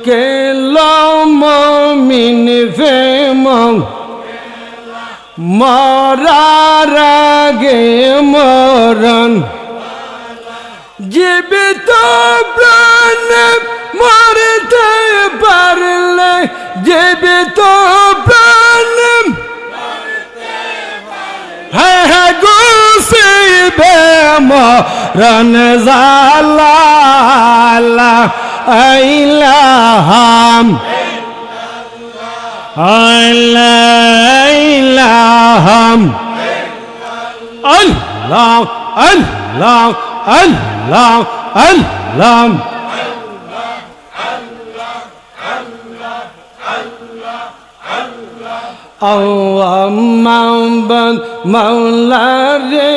কেলো মমিন ফেম মরার আগে মরণ জীবিত প্রাণ মরতে পারলে জীবিত প্রাণ হ্যাঁ গুছিবে মরণ জালা ইলাহাম ইলাহাম আল্লাহ আল্লাহ আল্লাহ আল্লাহ আল্লাহ মাওলা রে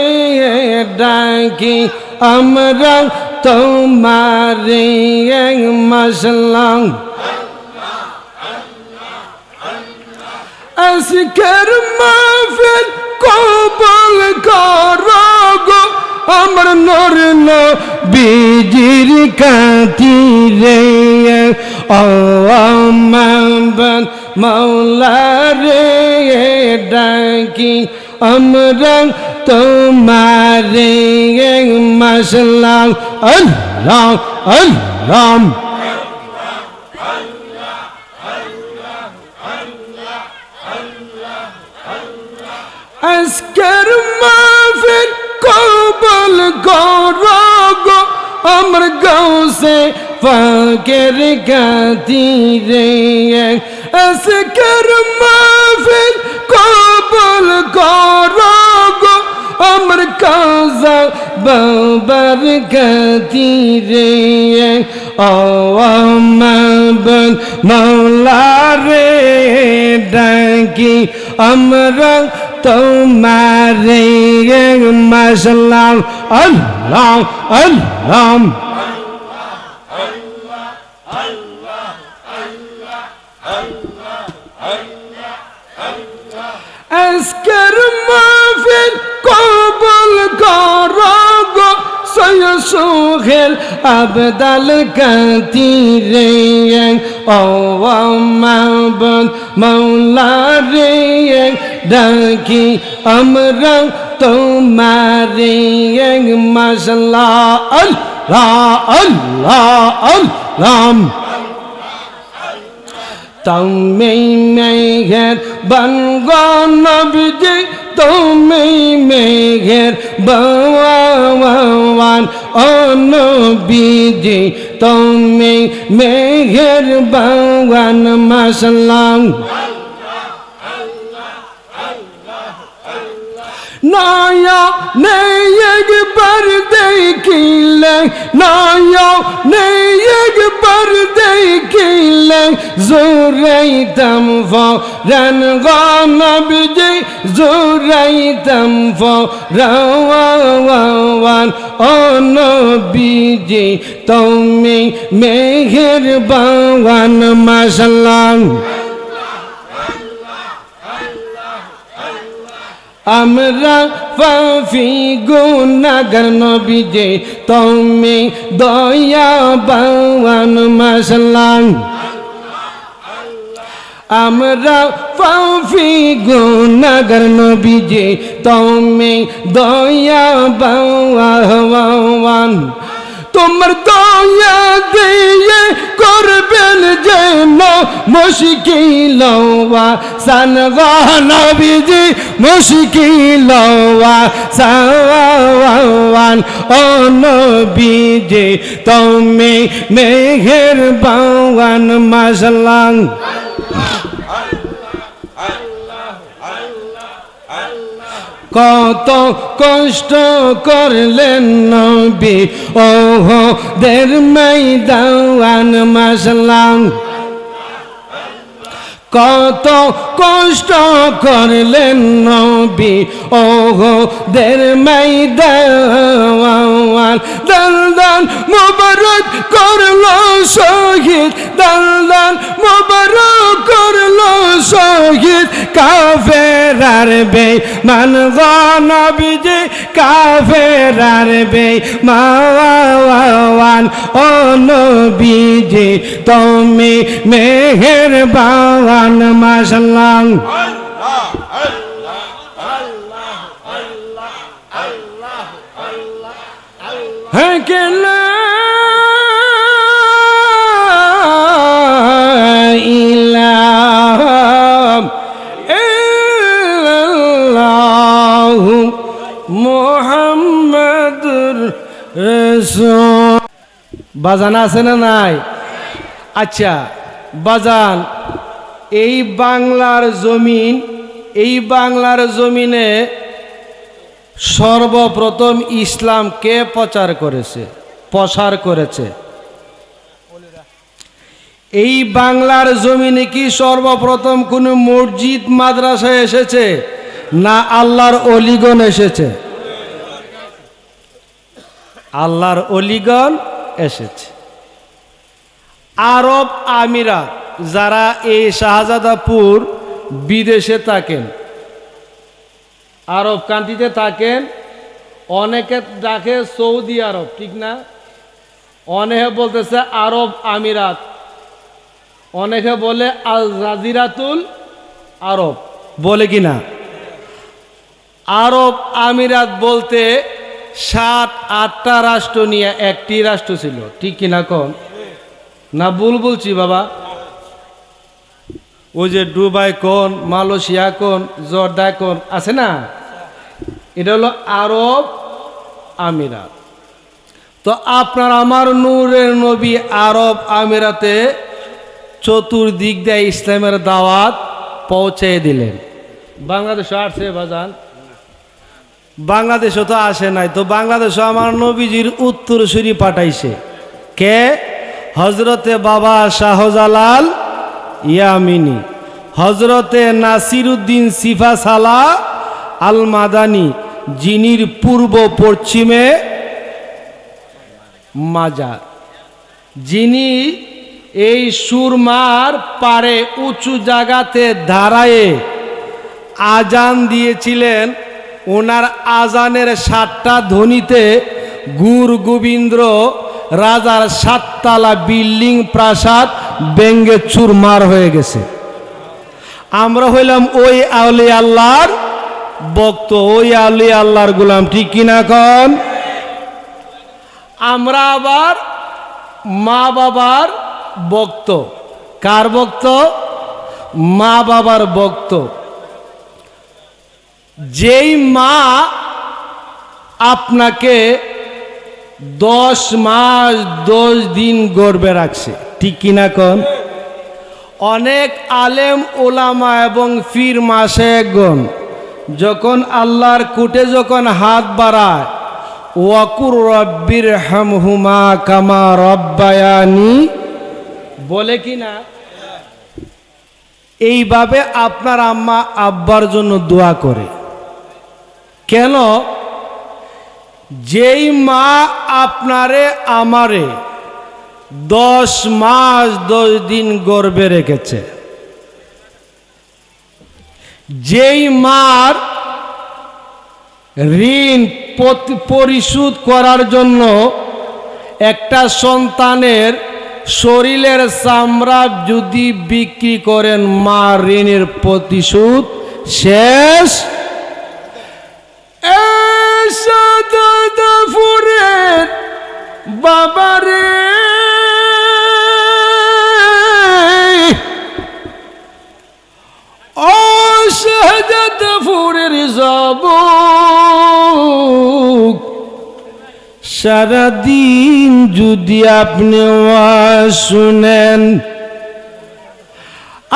ডাকি আমরা তোমারে মাসলাম আজকের মাহফিল কবুল করো গো আমার নূর নবীজির খাতিরে আল্লাহ মাওলা রে ডাকি আমরা তোমারে মাসলাম আল্লাহ আল্লাহ আজকের মাহফিল কবুল করো গো আমার গাউসে ফাকের খাতিরে আজকের মাহফিল কবুল করো গো আমার কাজা বাবার খাতিরে আমার মাওলা রে ডাকি আমরা তোমারে মাসলাম আল্লাহ আল্লাহ আজকের মাহফিল কবুল করো গো সোহেল আবদাল খাতিরে ও মাহবুব মাওলা রে ডাকি আমরা তোমারে মাশাআল্লাহ আল্লাহ আল্লাহ আল্লাহ তুমি মেঘের বানগণ নবীজি তুমি মেঘের বাওয়ান ও নবীজি তুমি মেঘের বাওয়ান মাশাআল্লাহ নয়া নেই একবার দেখিলে নয়া নেই একবার দেখিলে জোরাইতাম ফরান নবীজি জোরাইতাম ফরাওয়ান ও নবীজি তুমি মেঘের বাওয়ান মাশাআল্লাহ আমরা পাপী গুনাহগার নবীজি তুমি দয়াবান মাশাআল্লাহ আমরা পাপী গুনাহগার নবীজি তুমি দয়াবান তোমার দয়া দিয়ে করবেন যেন মুশকিল সানগা নবীজি মুশকিল সাওয়ান ও নবীজি তুমি মেঘের বাওয়ান মাশাআল্লাহ কত কষ্ট করলেন নবী ওহদের ময়দান মাশাআল্লাহ কত কষ্ট করলেন নবী ওহদের ময়দান দলদল মুবারক করলো শহীদ দলদল মুবারক করলো শহীদ কাফেরার বেঈমান গো নবীজি কাফেরার বেঈমান ও নবীজি তুমি মেহেরবান মাশাআল্লাহ হে কেলা ইলাহা ইল্লাল্লাহু মুহাম্মাদুর রাসূল। বাজান আছে না নাই? আচ্ছা বাজান, এই বাংলার জমিনে সর্বপ্রথম ইসলাম কে প্রচার করেছে? এই বাংলার জমিনে কি সর্বপ্রথম কোনো মসজিদ মাদ্রাসা এসেছে, না আল্লাহর অলিগণ এসেছে? আল্লাহর অলিগণ এসেছে। আরব আমিরাত, যারা এই শাহজাদাপুর বিদেশে থাকেন, আরব কান্ট্রিতে থাকেন, অনেকে ডাকে সৌদি আরব, ঠিক না? অনেকে বলতেছে আরব আমিরাত, অনেকে বলে আল জাজিরাতুল আরব, বলে কি না? আরব আমিরাত বলতে 7-8টা রাষ্ট্র নিয়ে একটি রাষ্ট্র ছিল, ঠিক কিনা কোন? না ভুল বলছি বাবা? ওই যে দুবাই কোন, মালয়েশিয়া কোন, জর্দান কোন আছে না, এটা হলো আরব আমিরাত। তো আপনার আমার নূরের নবী আরব আমিরাতে চতুর্দিক দিয়ে ইসলামের দাওয়াত পৌঁছে দিলেন। বাংলাদেশে আসছে বাজান? বাংলাদেশও তো আসে নাই। তো বাংলাদেশে আমার নবীজির উত্তরসূরি পাঠাইছে কে? হজরতে বাবা শাহজালাল ইয়ামিনী, হজরতে নাসিরুদ্দিন সিফা সালা আল মাদানী, যিনির পূর্ব পশ্চিমে মাজার, যিনি এই সুরমার পারে উঁচু জায়গাতে দাঁড়ায়ে আজান দিয়েছিলেন। ওনার আজানের 7টা ধ্বনিতে গুর গোবিন্দ্র রাজার 7তলা বিল্ডিং প্রাসাদ ব্যঙ্গে চুরমার হয়ে গেছে। আমরা হইলাম ওই আউলিয়া আল্লাহর ভক্ত, ওই আউলিয়া আল্লাহর গোলাম, ঠিক কিনা কন? আমরা আবার মা বাবার ভক্ত। কার ভক্ত? মা বাবার ভক্ত। যেই মা আপনাকে 10 মাস 10 দিন গর্ভে রাখছে, ঠিক কিনা কন? অনেক আলেম ওলামা এবং ফির মাশায়েখগণ যখন আল্লাহর কুটে যখন হাত বাড়ায়, ওয়াকুর রব্বির হামহুমা কামা রব্বায়ানি বলে কি না? এইভাবে আপনার আম্মা আব্বার জন্য দোয়া করে। কেন? যেই মা আপনারে আমারে 10 মাস 10 দিন গর্ভে রেখেছে, যেই মার ঋণ পরিশোধ করার জন্য একটা সন্তানের শরীরের চামড়া যদি বিক্রি করেন, মা ঋণের প্রতিশোধ শেষ। শাহজাদাপুরের বাবারে ও শাহজাদাপুরের যুবক, সারাদিন যদি আপনি ওয়াজ শুনেন,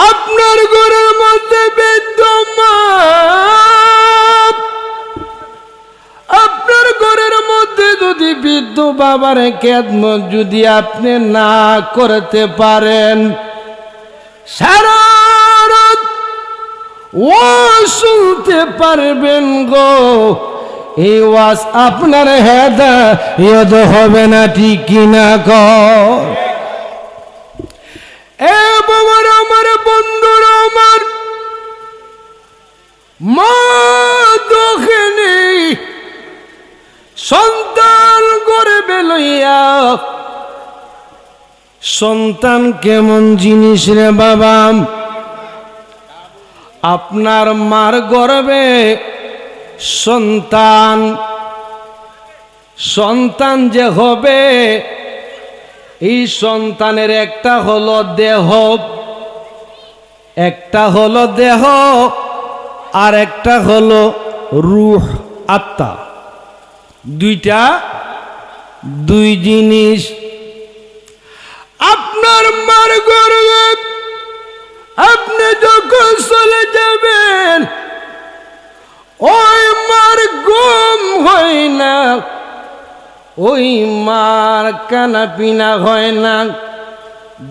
আপনার ঘরের মধ্যে বিদ্যমান, আপনার ঘরের মধ্যে যদি বৃদ্ধ বাবার খেদমত যদি আপনি না করতে পারেন, সারা রাত ওয়াজ শুনতে পারবেন গো, এই ওয়াজ আপনার হেদায়েত হবে না, ঠিক কিনা কর? এ বাবার আমার বন্ধুরা আমার, সন্তান কেমন জিনিস রে বাবা? আপনার মার গর্ভে সন্তান, সন্তান যে হবে, এই সন্তানের একটা হলো দেহ, একটা হলো দেহ, আর একটা হলো রূহ, আত্মা। দুইটা, দুই জিনিস। আপনার মার গর্ভে আপনি যখন চলে যাবেন, ওই মার ঘুম হয় না, ওই মার কানা পিনা হয় না,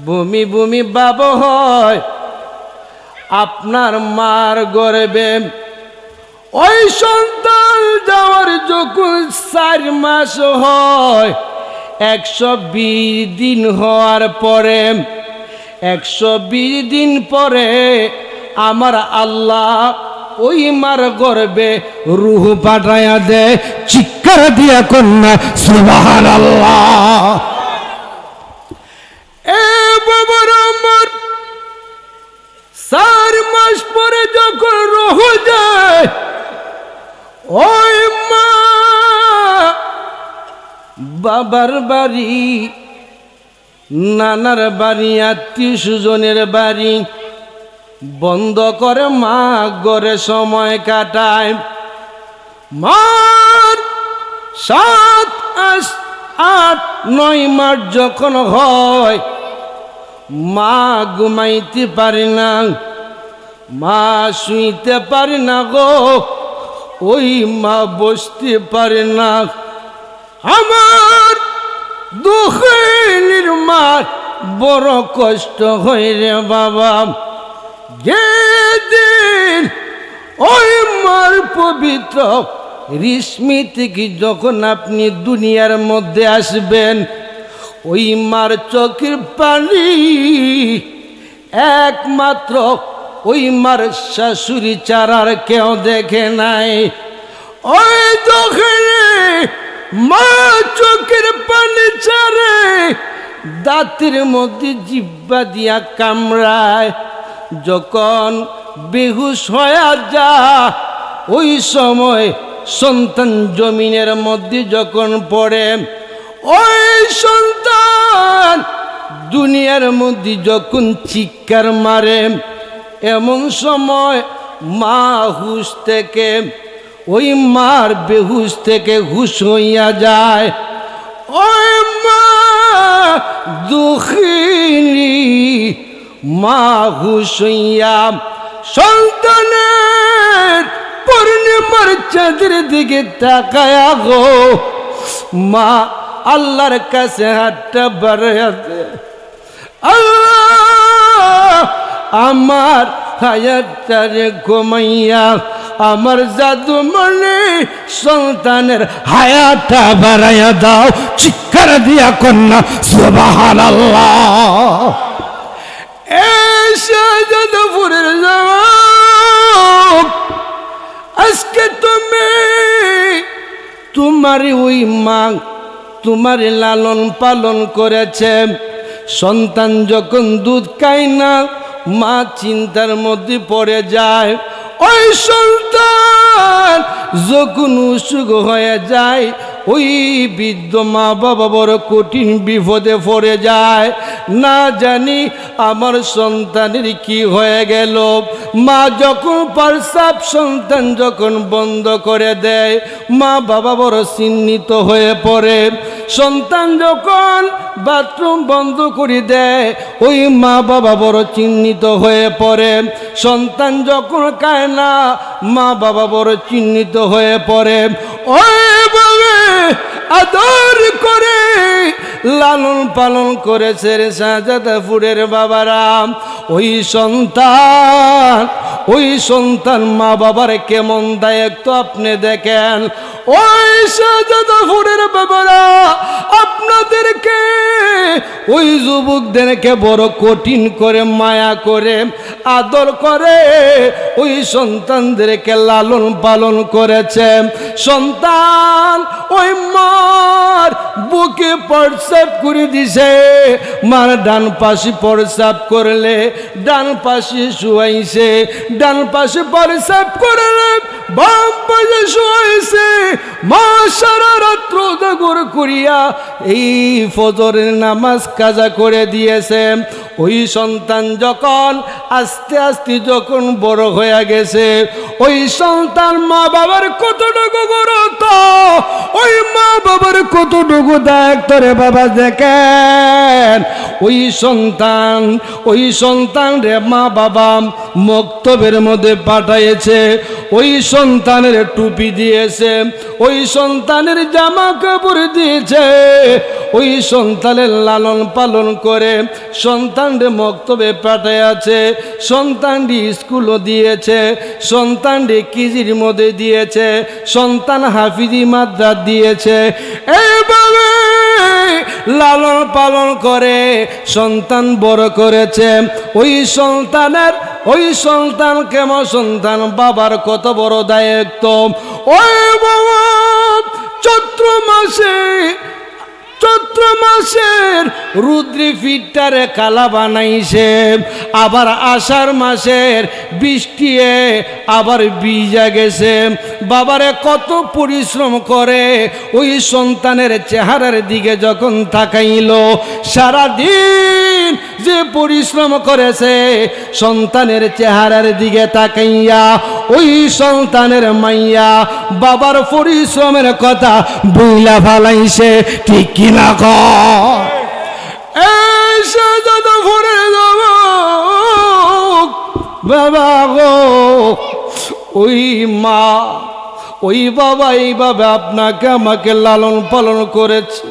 বমি বমি ভাব হয়। আপনার মার গর্ভে ওই সন্তান যাওয়ার যখন 4 মাস হয়, 120 দিন হওয়ার পরে, 120 দিন পরে আমার আল্লাহ ওই মার গর্ভে রূহ পাঠায়া দেয়। চিৎকার দিয়া কন্যা সুবহানাল্লাহ। এ বাবার আমার 4 মাস পরে যখন রূহ যায়, ওই মা বাবার বাড়ি, নানার বাড়ি, আত্মীয় স্বজনের বাড়ি বন্ধ করে মা ঘরে সময় কাটায়। মার 7, 8, 9 মাস যখন হয়, মা ঘুমাইতে পারে না, মা শুইতে পারে না গো, ওই মা বসতে পারে না। আমার দুঃখের মার বড় কষ্ট হয় রে বাবা। যেদিন ওই মার পবিত্র রেশমি থেকে যখন আপনি দুনিয়ার মধ্যে আসবেন, ওই মার চোখের পানি একমাত্র ওই মার শাশুড়ি ছাড়ার কেউ দেখে নাই। ওই চোখেরে মা চোখের পানি ছাড়ে, দাঁতের মধ্যে জিহ্বা দিয়া কামড়ায়। যখন বেহুশ হয়ে যায়, ওই সময় সন্তান জমিনের মধ্যে যখন পড়ে, ওই সন্তান দুনিয়ার মধ্যে যখন চিৎকার মারে, এমন সময় মা হুশ থেকে, ওই মার বেহুশ থেকে হুশ হইয়া যায়। ওই মা দুঃখিনী মা হুশ হইয়া সন্তানের পূর্ণিমার চাঁদের দিকে তাকায়া গো, মা আল্লাহর কাছে হাতটা বাড়াইয়া দেয়, আল্লাহ আমার হায়াতটারে ঘুমাইয়া আমার জাদু মনে সন্তানের হায়াতটা বাড়াইয়া দাও। চিৎকার দিয়া কন্যা সুবহানাল্লাহ। এই শাহজাদপুরের জবাব, আজকে তুমি তোমার ওই মা তোমার লালন পালন করেছে। সন্তান যখন দুধ খায় না, মা চিন্তার মধ্যে পড়ে যায়। ওই সন্তান যখন অসুখ হয়ে যায়, ওই বৃদ্ধ মা বাবা বড় কঠিন বিপদে পড়ে যায়। না জানি আমার সন্তানের কি হয়ে গেল। মা যখন প্রস্রাব সন্তান যখন বন্ধ করে দেয়, মা বাবা বড় চিন্তিত হয়ে পড়ে। সন্তান যখন বাথরুম বন্ধ করে দেয়, ওই মা বাবা বড় চিন্তিত হয়ে পড়ে। সন্তান যখন খায় না, মা বাবা বড় চিন্তিত হয়ে পড়ে। ওইভাবে আদর করে লালন পালন করেছে রে শাহজাদপুরের বাবারা। ওই সন্তান মা বাবার কেমন দায়িত্ব আপনি দেখেন। ওই শাহজাদপুরের বাবারা আপনাদেরকে, ওই যুবকদেরকে বড় কঠিন করে মায়া করে আদর করে ওই সন্তানদেরকে লালন পালন করেছে। সন্তান ওই মার বুকে প্রস্রাব করে দিছে, মার ডান পাশে প্রস্রাব করলে ডান পাশে শুয়াইছে, ডান পাশে প্রস্রাব করলে বাম পাশে শুয়াইছে। মা সারা রাত্র জাগর করিয়া এই ফজরের নামাজ কাজা করে দিয়েছে। ওই সন্তান যখন আস্তে আস্তে যখন বড় হয়ে গেছে, ওই সন্তান মা বাবার কতটুকু গুরুত্ব, ওই মা বাবার কতটুকু দায়িত্ব রে বাবা দেখেন। ওই সন্তান রে মা বাবা মক্তবের মধ্যে পাঠাইছে, ওই সন্তানের টুপি দিয়েছে, ওই সন্তানের জামা কাপড় দিয়েছে, ওই সন্তানের লালন পালন করে সন্তানরে মক্তবে পাঠাইয়াছে, সন্তানটি স্কুলও দিয়েছে, সন্তানটি কিজির মধ্যে দিয়েছে, সন্তান হাফিজি মাদ্রাস দিয়েছে। এইভাবে লালন পালন করে সন্তান বড় করেছে। ওই সন্তান কেমন সন্তান, বাবার কত বড় দায়িত্ব। ওই বাবা চৈত্র মাসের রুদ্রি ফিটটারে কালা বানাইছে, আবার আষাঢ় মাসের বৃষ্টিয়ে আবার ভিজা গেছে। বাবারে কত পরিশ্রম করে ওই সন্তানের চেহারার দিকে যখন তাকাইল, সারাদিন যে পরিশ্রম করেছে সন্তানের চেহারার দিকে তাকাইয়া ওই সন্তানের মাইয়া বাবার পরিশ্রমের কথা বইলা ফালাইছে। ঠিক কিনা কর? এসে যত ভরে যাব বাবা গো, ওই মা ওই বাবা এইভাবে আপনাকে আমাকে লালন পালন করেছে।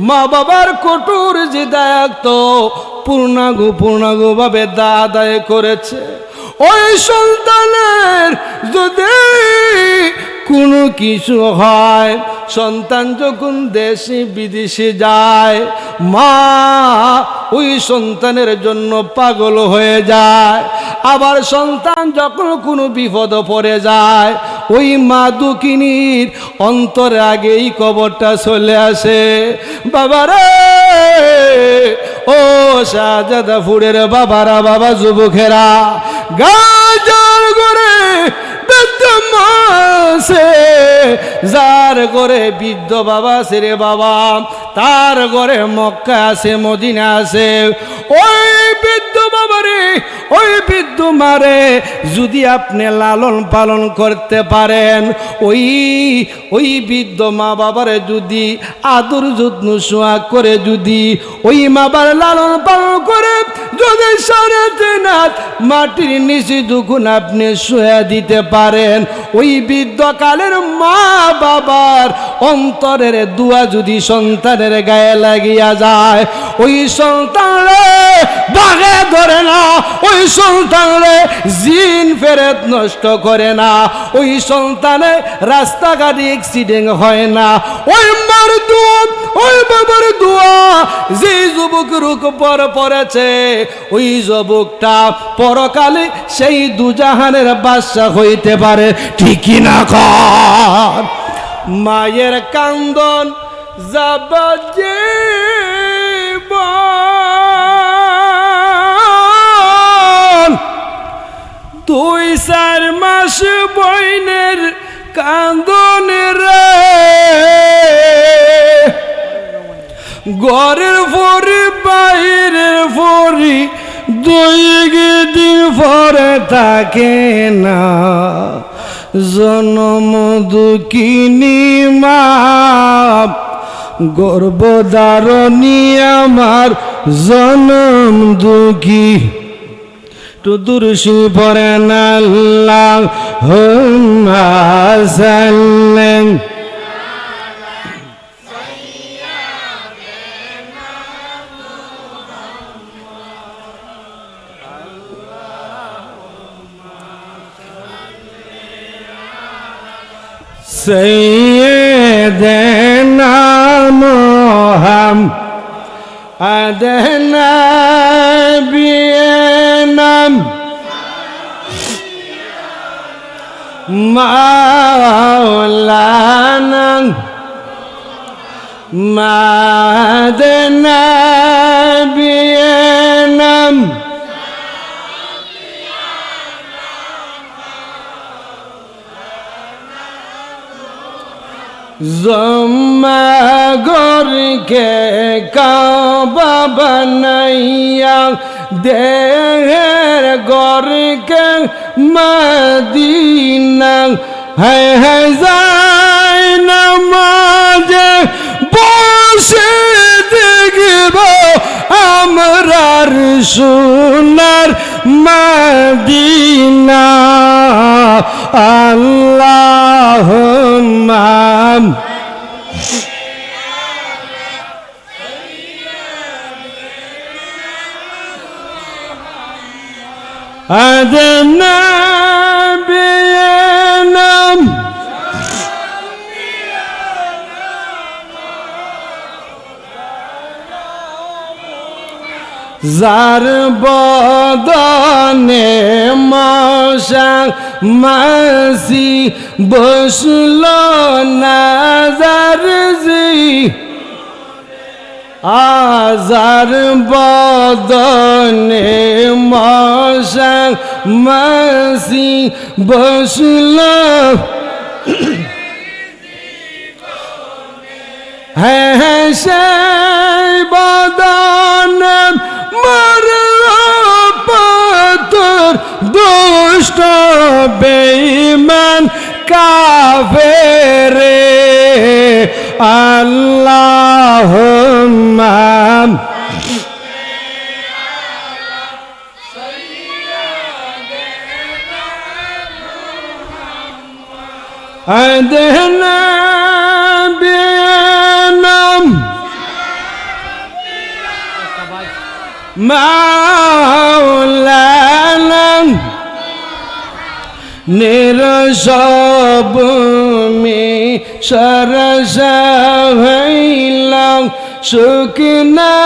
মা বাবার কঠোর যে দায়িত্ব পূর্ণাঙ্গ ভাবে আদায় করেছে। ওই সন্তানের যদি কোনো কিছু হয়, সন্তান যখন দেশে বিদেশে যায়, মা ওই সন্তানের জন্য পাগল হয়ে যায়। আবার সন্তান যখন কোনো বিপদ পড়ে যায়, ওই মা দুঃখিনীর অন্তরে আগেই কবরটা চলে আসে। বাবারে ও শাহজাদাপুরের বাবারা, বাবা যুবকেরা, গাজার করে মাসে যার ঘরে বৃদ্ধ বাবা আছে রে বাবা, তার ঘরে মক্কা আছে, মদিনা আছে। ওই বৃদ্ধ বাবারে, ওই বৃদ্ধ মারে যদি আপনি লালন পালন করতে পারেন, ওই বৃদ্ধ মা বাবারে যদি আদর যত্ন সোহাগ করে যদি ওই মা বাবার লালন পালন করে যদি সাড়ে 3 হাত মাটির নিচে যখন আপনি শুয়ে দিতে পারেন, ওই বৃদ্ধকালের মা বাবার অন্তরের দোয়া যদি সন্তানের গায়ে লাগিয়া যায়, ওই সন্তানরে বাগে ধরে না, ওই সন্তানরে জিন ফেরেত নষ্ট করে না, ওই সন্তানে রাস্তাঘাটে অ্যাক্সিডেন্ট হয় না। ওই মার দোয়া, ওই বাবার দোয়া যে যুবকের উপর পড়েছে, ওই যুবকটা পরকালে সেই দুজাহানের বাদশা হইতে পারে। ঠিকই না কর? মায়ের কান্দন যাবা যে 2-4 মাস বইনের কান্দনের ঘরের পরি বাইরের পরি 2 দিন পরে থাকে না। জনম দুঃখিনী মা গর্ভধারণী আমার জনম দুঃখী। তুদুরসি পরেন আল্লাহুম্মা সাল্লি সাইয়্যিদানা মুহাম্মাদ নবিয়্যিনা মাওলানা মাদনা বিয়ানাম জম্মা গরকে কাবা বানাইয়া দেহের গরকে মদিনা হায় হায় যায় নামাজে বসে দেখব আমরার সোনার মদিনা আল্লাহুম্মা আদনা বিয়ানাম যার বদনে মশা মাসি বসল না জারজি আজার বদনে মশা মাসি বসল হ্যাঁ সেই বদনে মরল পাথর দুষ্ট বেঈমান কাফেরে আল্লাহুম্মা আদনা বিয়ানাম মাওলানা নিরসবমি সরসা হইলাম শুকনা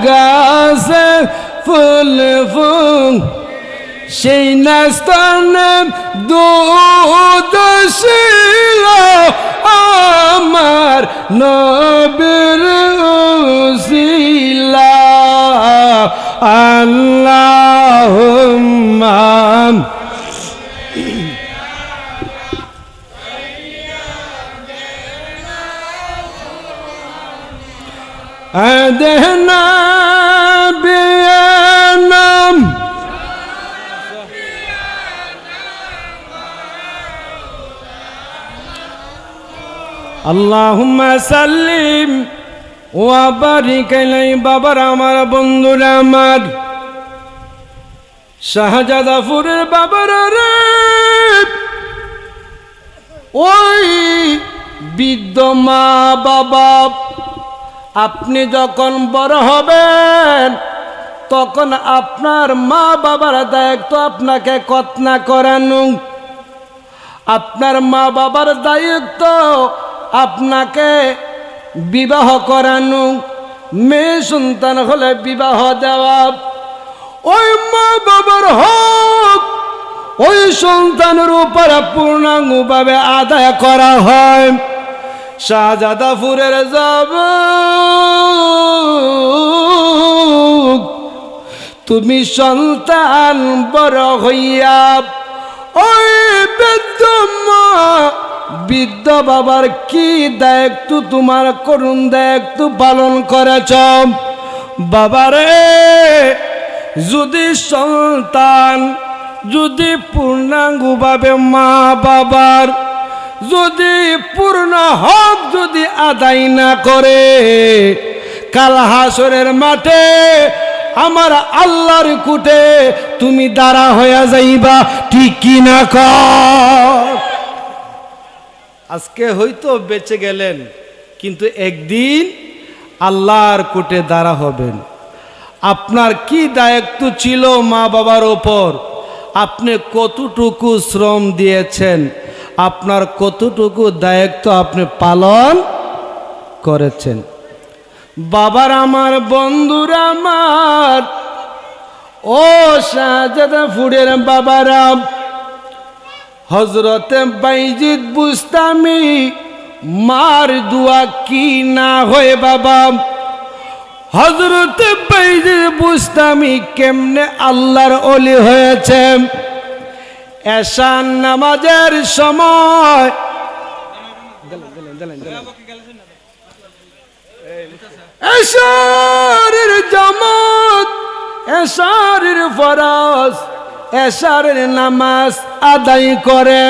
গাছে ফুল ফুল সেই নাস্তানে দুধ ছিল আমার নবীর উসিলা আল্লাহুম্মা আদনা বিয়ানাম আল্লাহুম্মা সাল্লিম ওয়া বারিক আলাইহি বাবার আমার বন্ধুরা আমার শাহজাদাপুরের বাবার রে ওই বৃদ্ধ মা বাবা আপনি যখন বড় হবেন তখন আপনার মা বাবার দায়িত্ব আপনাকে কতনা করানো আপনার মা বাবার দায়িত্ব আপনাকে বিবাহ করানো মেয়ে সন্তান হলে বিবাহ দেওয়া ওই মা বাবার হক ওই সন্তানের উপর পূর্ণাঙ্গভাবে আদায় করা হয় শাহজাদাপুরের যাব তুমি সন্তান বড় হইয়া ওই বৃদ্ধ মা বৃদ্ধ বাবার কি দায়িত্ব তোমার করুণ দায়িত্ব পালন করেছ বাবারে যদি সন্তান যদি পূর্ণাঙ্গভাবে মা বাবার যদি পূর্ণ হক যদি আদায় না করে কাল হাসরের মাঠে আমার আল্লাহর কুটে তুমি দাঁড়া হয়ে যাইবা ঠিক কি না কর আজকে হয়তো বেঁচে গেলেন কিন্তু একদিন আল্লাহর কুটে দাঁড়া হবেন আপনার কি দায়িত্ব ছিল মা বাবার ওপর আপনি কতটুকু শ্রম দিয়েছেন আপনার কতটুকু দায়িত্ব আপনি পালন করেছেন বাবার আমার বন্ধুরা আমার ও শাহজাদাপুরের বাবারা হজরতে বাইজিদ বুস্তামি মার দোয়া কি না হয় বাবা। হজরতে বাইজিদ বুস্তামি কেমনে আল্লাহর ওলি হয়েছে। এশার নামাজের সময় এশারের জামাত, এশারের ফরজ, এশারের নামাজ আদায় করে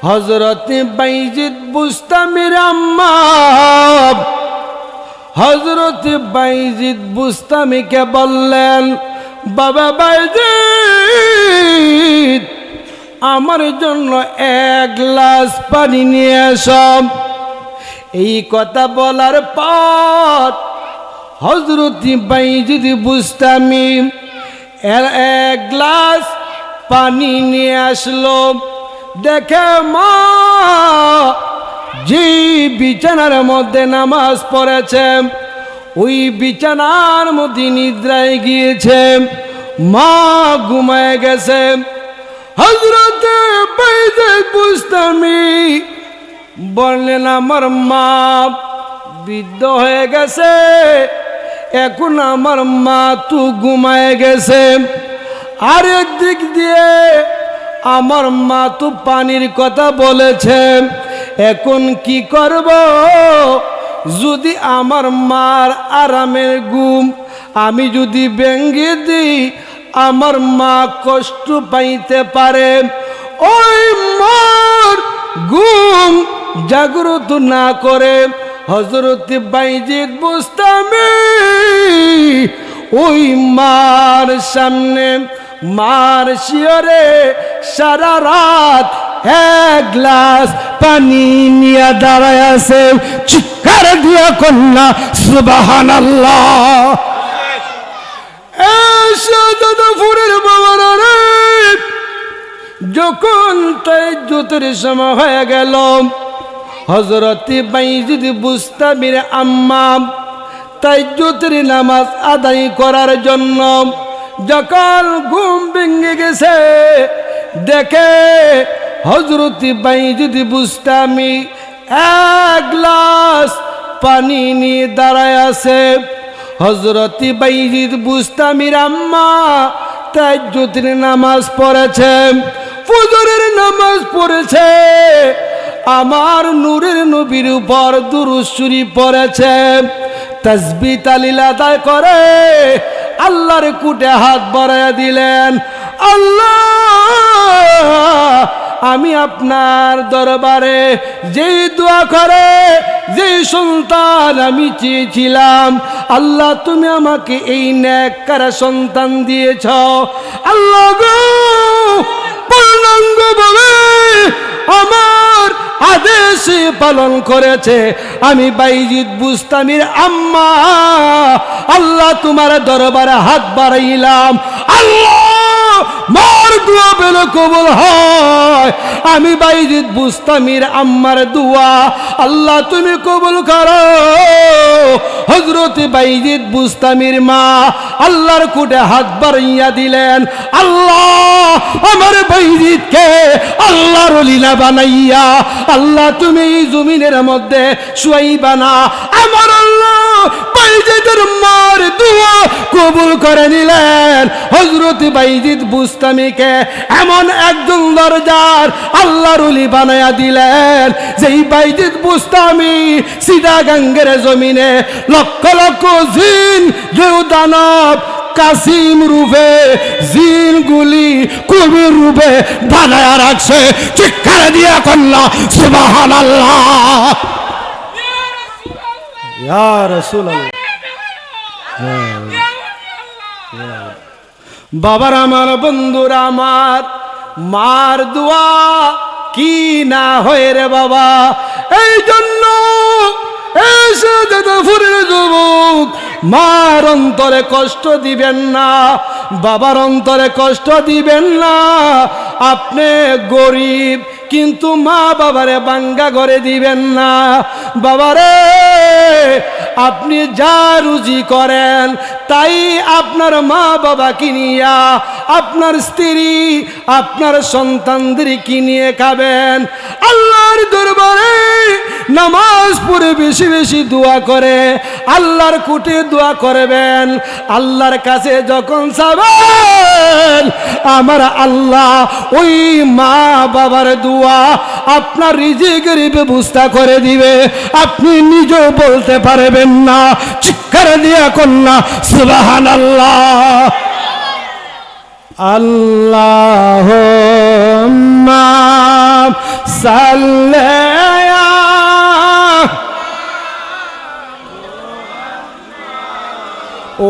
হযরত বাইজিদ বুস্তামির আম্মা হযরত বাইজিদ বুস্তামিকে বললেন, বাবা বাইজিদ আমার জন্য এক গ্লাস পানি নিয়ে এসো। এই কথা বলার পর হযরত বাইজিদ বুস্তামি এক গ্লাস পানি নিয়ে আসলো। দেখে মা যে বিছানার মধ্যে নামাজ পড়েছে ওই বিছানার মধ্যে নিদ্রায় গিয়েছে, মা ঘুমায় গেছে। হযরত বাইজিদ বুস্তামি বললেন, আমার মা বৃদ্ধ হয়ে গেছে, এখন আমার মা তো ঘুমায় গেছে। আর একদিক দিয়ে আমার মা তো পানির কথা বলেছে, এখন কি করব? যদি আমার মার আরামের ঘুম আমি যদি ভেঙে দিই আমার মা কষ্ট পাইতে পারে। ওই মার ঘুম জাগ্রত না করে হযরত বাইজিদ বুস্তামি ওই মার সামনে মার শিয়রে সারা রাত এক গ্লাস পানি নিয়ে দাঁড়ায় আছে। চিৎকার দিয়া কন্যা সুবহানাল্লাহ। শাহজাদাপুরের বাবারা রে, যখন তাহাজ্জুদের সময় হয়ে গেল হযরত বাইজিদ বুস্তামির আম্মা তাহাজ্জুদের নামাজ আদায় করার জন্য যখন ঘুম ভেঙে গেছে, দেখে হযরত বাইজিদ বুস্তামি এক গ্লাস পানি নিয়ে দাঁড়ায় আছে। হযরত বাইজিদ বুস্তামির আম্মা তাহাজ্জুদের নামাজ পড়েছে, ফজরের নামাজ পড়েছে, আমার নূরের নবীর উপর দুরূদ শরীফ পড়েছে, তাসবিহ তাহলিল আদায় করে আল্লাহর কুটে হাত বাড়াইয়া দিলেন, আল্লাহ আমি আপনার দরবারে যেই দোয়া করে যেই সন্তান আমি চেয়েছিলাম, আল্লাহ তুমি আমাকে এই নেককার সন্তান দিয়েছ। আল্লাহ গো পূর্ণাঙ্গভাবে আমার আদেশ পালন করেছে। আমি বাইজিদ বুস্তামির আম্মা আল্লাহ তোমার দরবারে হাত বাড়াইলাম, আল্লাহ মার দোয়া পেলে কবুল হয়। আমি বাইজিদ বুস্তামির আম্মার দোয়া আল্লাহ তুমি কবুল করো। হযরত বাইজিদ বুস্তামির মা আল্লাহর কুটে হাত বাড়াইয়া দিলেন, আল্লাহ আমার বাইজিদকে আল্লাহর ওলি না বানাইয়া আল্লাহ তুমি এই জমিনের মধ্যে শুয়াইবা না। আমার আল্লাহ বাইজিদের মার দোয়া কবুল করে নিলেন। হযরত বাইজিদ বুস্তামিকে এমন একজন দরজার আল্লাহর ওলি বানায়া দিলেন যেই বাইজিদ বুস্তামি সিটাগাঙ্গের জমিনে লক্ষ লক্ষ জিন গেউ দানব কাসিম রূপে জিনগুলি কবির রূপে বানায়া রাখছে। চিৎকার দিয়া কন্যা সুবহানাল্লাহ। ইয়া রাসূলুল্লাহ। বাবার আমার বন্ধুরা আমার মার দোয়া কি না হয় রে বাবা। এই জন্য এসে যাদবপুরের যুবক মার অন্তরে কষ্ট দিবেন না, বাবার অন্তরে কষ্ট দিবেন না। আপনি গরিব কিন্তু মা বাবারে বাঙ্গা ঘরে দিবেন না। বাবারে আপনি যা রুজি করেন তাই আপনার মা বাবা কিনিয়া, আপনার স্ত্রী আপনার সন্তানদের কিনিয়ে খাবেন। আল্লাহর দরবারে নামাজ পড়ে বেশি বেশি দোয়া করে আল্লাহর কুটে দোয়া করবেন। আল্লাহর কাছে যখন চাবেন আমার আল্লাহ ওই মা বাবার দোয়া আপনার রিজিকের ব্যবস্থা করে দিবে, আপনি নিজেও বলতে পারবেন না। চিৎকার দিয়া কন্যা সুবহানাল্লাহ। আল্লাহুম্মা সাল্লি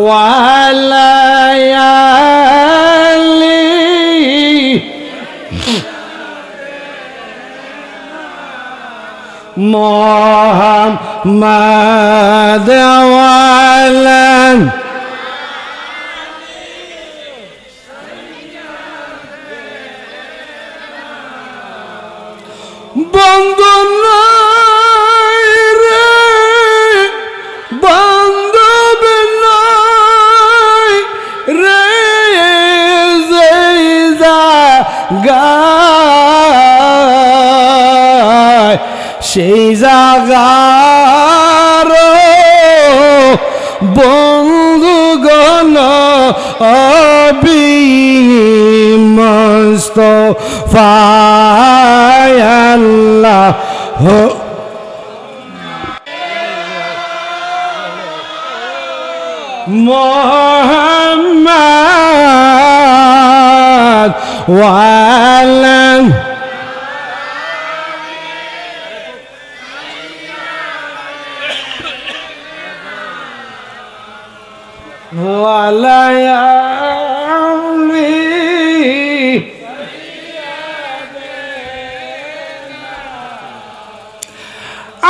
ওয়ালা আলি মুহাম্মাদ ওয়ালা বন্ধু নাই রে বান্ধব নাই রে যেই জাগায় সেই জাগার বন্ধুগণ মুস্তাফা আল্লাহ মুহাম্মদ ওয়ালা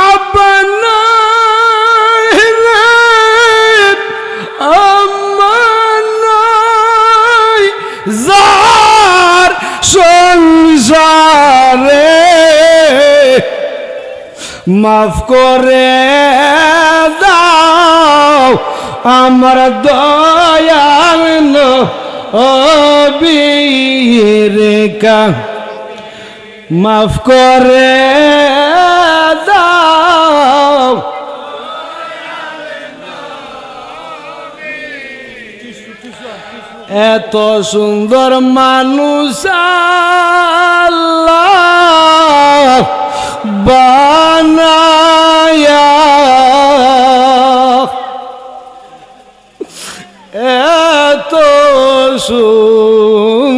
আলি যার সংসারে মাফ করে দাও আমার দয়াল নবীর কা মাফ করে দাও। এত সুন্দর মানুষ আল্লাহ বানায়া, এত সুন্দর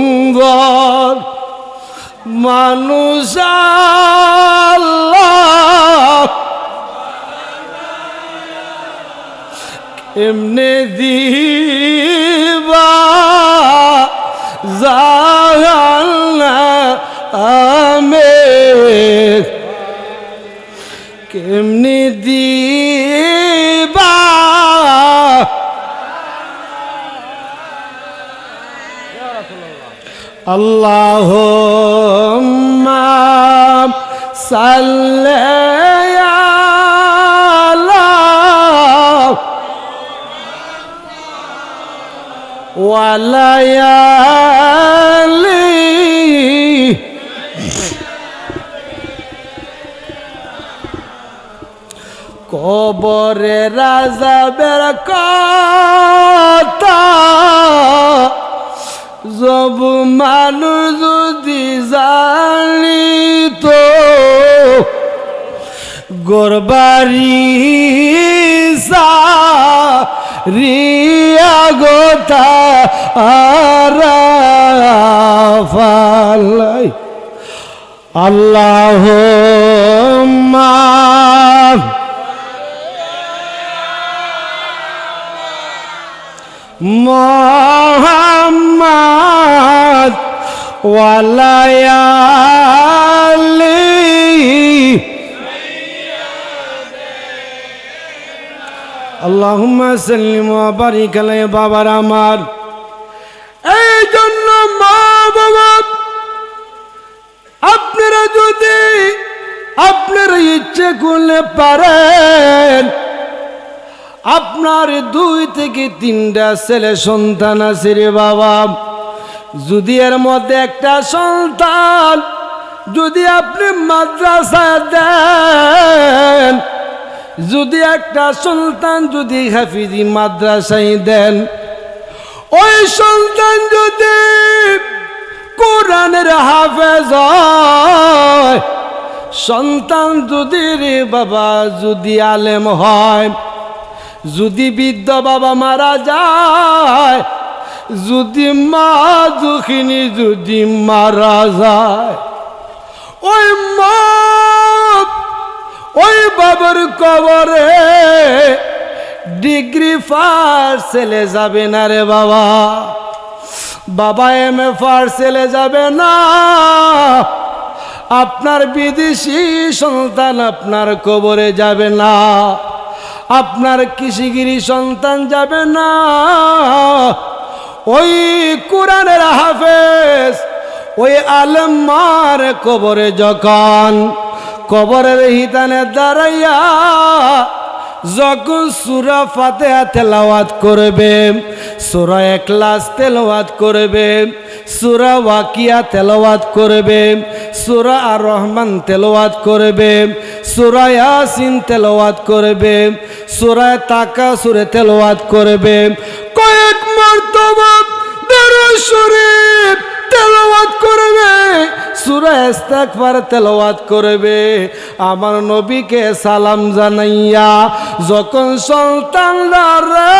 মানুষ আল্লাহ এমনি দিবা জাহান্না আমে কেমনি দিবা আল্লাহুম্মা সাল্লি আলা ওয়ালা আলি কবরে রাজাবের কথা সব মানুষ যদি জানিত গোরবারি রিয়া গোতা আরাফালাই আল্লাহুম্মা মুহাম্মদ ওয়ালা আলি আল্লাহুম্মা সাল্লি ওয়া বারিক আলাইহি। বাবার আমার এই জন্য মা বাবা আপনারা ইচ্ছে করলে পারেন আপনার 2 থেকে 3টা ছেলে সন্তান আছে রে বাবা, যদি এর মধ্যে একটা সন্তান যদি আপনি মাদ্রাসায় দেন, যদি একটা সন্তান যদি হাফিজি মাদ্রাসায় দেন, ওই সন্তান যদি কোরআনের হাফেজ হয়, সন্তান যদি রে বাবা যদি আলেম হয়, যদি বৃদ্ধ বাবা মারা যায়, যদি মা দুঃখিনী যদি মারা যায়, ওই মা ওই বাবার কবরে ডিগ্রি ফার্স্ট ছেলে যাবে না রে বাবা, বাবা এমএ ফার্স্ট ছেলে যাবে না, আপনার বিদেশি সন্তান আপনার কবরে যাবে না, আপনার কৃষিগিরি সন্তান যাবে না, ওই কোরআনের হাফেজ ওই আলেম মার কবরে যখন কবরের হিতানে দাঁড়াইয়া যখন সূরা ফাতিহা তেলাওয়াত করবে, সূরা ইখলাস তেলাওয়াত করবে, সূরা ওয়াকিয়া তেলাওয়াত করবে, সূরা আর রহমান তেলাওয়াত করবে, সূরা ইয়াসিন তেলাওয়াত করবে, সূরা তাকাসুর তেলাওয়াত করবে, কয়েক মর্তবা দরুদ শরীফ তেলাওয়াত করবে, সূরা ইস্তিগফার তেলাওয়াত করবে, আমার নবীকে সালাম জানাইয়া যখন সন্তানরা রে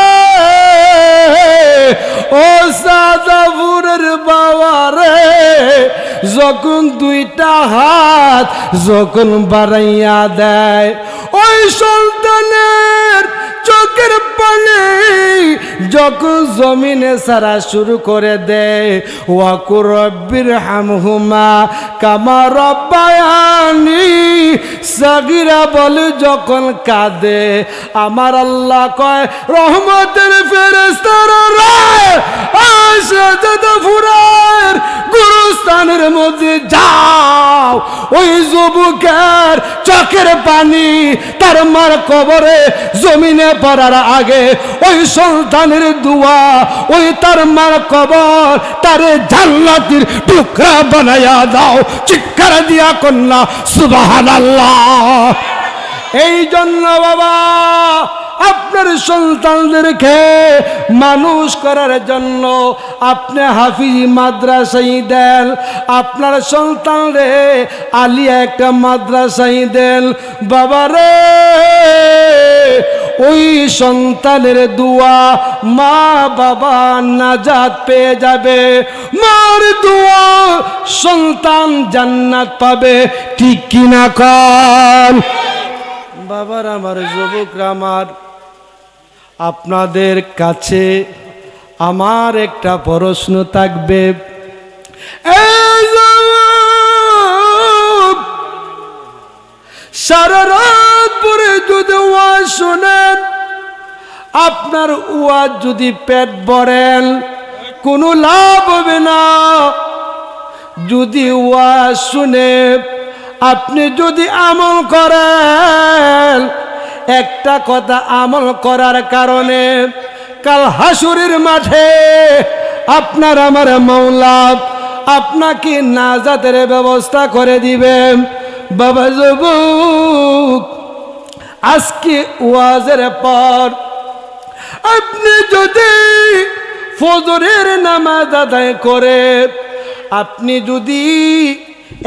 ও সাদাপুরের বাবা রে যখন 2টা হাত যখন বাড়াইয়া দেয়, ওই সন্তানের চোখের পানি যখন জমিনে সারা শুরু করে দেয়, ওয়াকুর রব্বির হামহুমা কামা রব্বায়ানি সাগীরা বলে যখন কাঁদে, আমার আল্লাহ কয় রহমতের ফেরেশতারা রে সাদাপুরের গুরুস্থানের মধ্যে যাও, ওই যুবকের চোখের পানি তার মার কবরে জমিনে পড়ার আগে ওই সন্তানের দোয়া ওই তার মার কবর তারে জান্নাতের টুকরা বানায়া দাও, চিৎকার দিয়া কন্যা সুবহানাল্লাহ। এই জন্য বাবা আপনার সন্তানদেরকে মানুষ করার জন্য আপনি হাফিজি মাদ্রাসায় দেন, আপনার সন্তানরে আলিয়া একটা মাদ্রাসায় দেন বাবা রে, ওই সন্তানের দোয়া মা বাবা নাজাত পেয়ে যাবে, মার দোয়া সন্তান জান্নাত পাবে, ঠিক কিনা কন বাবার? আমার যুবকরা আমার, আপনাদের কাছে আমার একটা প্রশ্ন থাকবে, সারা রাত পরে যদি ওয়াজ শোনেন, আপনার ওয়াজ যদি পেট ভরেন কোনো লাভ হবে না, যদি ওয়াজ শুনে আপনি যদি আমল করেন, একটা কথা আমল করার কারণে কাল হাসুরের মাঠে আপনার আমার মাওলা আপনাকে নাজাতের ব্যবস্থা করে দিবেন। বাবা যুবক, আজকে ওয়াজের পর আপনি যদি ফজরের নামাজ আদায় করে আপনি যদি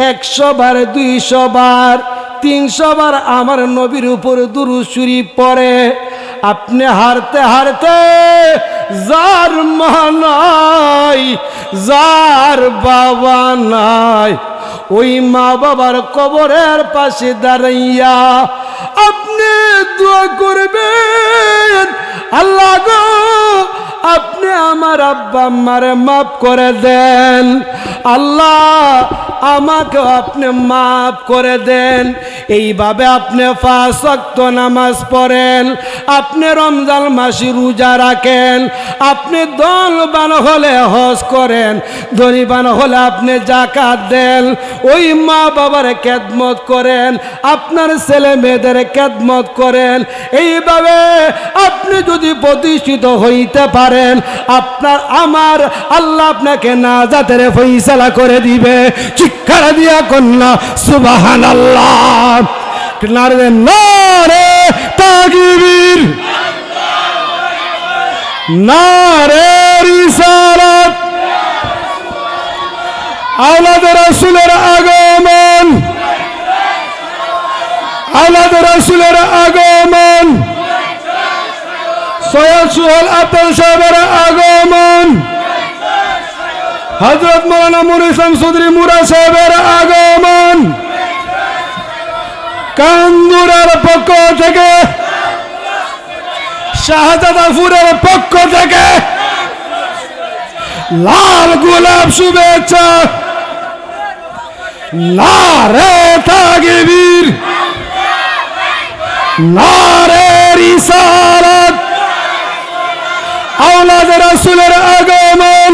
100 বার 200 বার 300 বার আমার নবীর উপর দুরূদ শরীফ পড়ে, আপনি হারতে হারতে যার মা নাই যার বাবা নাই ওই মা বাবার কবরের পাশে দাঁড়াইয়া আপনি দোয়া করবেন, আল্লাহ গো আপনি আমার আব্বা আম্মারে মাফ করে দেন, আল্লাহ আমাকে আপনি মাফ করে দেন। এইভাবে আপনি 5 ওয়াক্ত নামাজ পড়েন, আপনি রমজান মাসে রোজা রাখেন, আপনি দলবান হলে হজ করেন, ধনীবান হলে আপনি যাকাত দেন, ওই মা বাবার খেদমত করেন, আপনার ছেলে মেয়েদের খেদমত করেন, এইভাবে আপনি যদি প্রতিষ্ঠিত হইতে পারেন, আপনার আমার আল্লাহ আপনাকে নাজাতের ফয়সালা করে দিবে। চিৎকার দিয়া কন্যা সুবহানাল্লাহ। নারে নারে তাকবীর, নারে রিসালাত, আওলাদ রাসূলের আগমন, আওলাদ রাসূলের আগমন, সৈয়দ সোহেল আব্দুল সাহেবের আগমন, হযরত মাওলানা মুনির ইসলাম চৌধুরী মুরা সাহেবের আগমন, কান্দুরার পক্ষ থেকে, শাহজাদাপুরের পক্ষ থেকে লাল গোলাপ শুভেচ্ছা। নারে তাকবীর, নারে রিসালাত, আওলাদ রাসূলের আগমন।